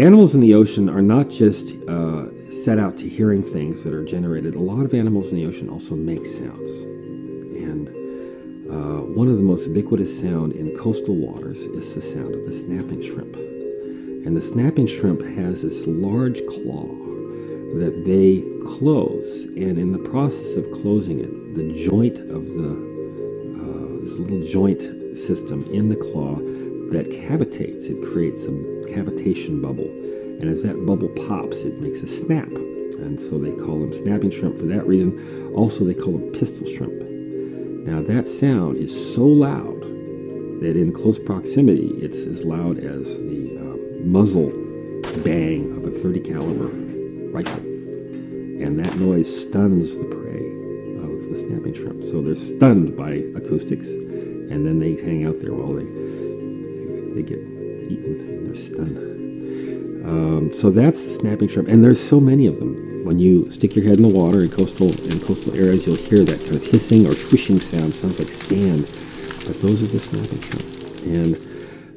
animals in the ocean are not just set out to hearing things that are generated. A lot of animals in the ocean also make sounds. And one of the most ubiquitous sound in coastal waters is the sound of the snapping shrimp. And the snapping shrimp has this large claw that they close, and in the process of closing it, the joint of this little joint system in the claw that cavitates, it creates a cavitation bubble, and as that bubble pops, it makes a snap, and so they call them snapping shrimp for that reason. Also, they call them pistol shrimp. Now, that sound is so loud that in close proximity, it's as loud as the muzzle bang of a 30 caliber rifle, and that noise stuns the prey of the snapping shrimp. So they're stunned by acoustics, and then they hang out there while they get eaten and they're stunned. So that's the snapping shrimp, and there's so many of them. When you stick your head in the water in coastal areas, you'll hear that kind of hissing or swishing sound. Sounds like sand, but those are the snapping shrimp. And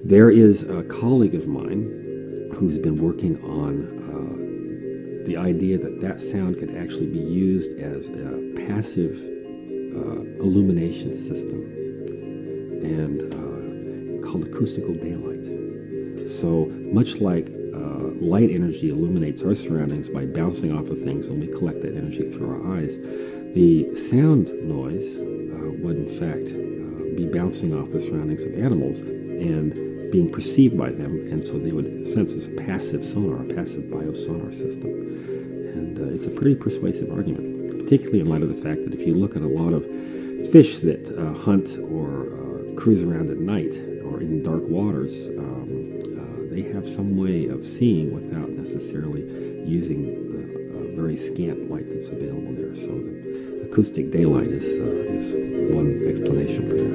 there is a colleague of mine who's been working on the idea that that sound could actually be used as a passive illumination system, and called acoustical daylight. So much like light energy illuminates our surroundings by bouncing off of things when we collect that energy through our eyes, the sound noise would in fact be bouncing off the surroundings of animals and being perceived by them, and so they would sense as a passive sonar, a passive biosonar system. And it's a pretty persuasive argument, particularly in light of the fact that if you look at a lot of fish that hunt or cruise around at night or in dark waters, they have some way of seeing without necessarily using the very scant light that's available there. So the acoustic daylight is one explanation for that.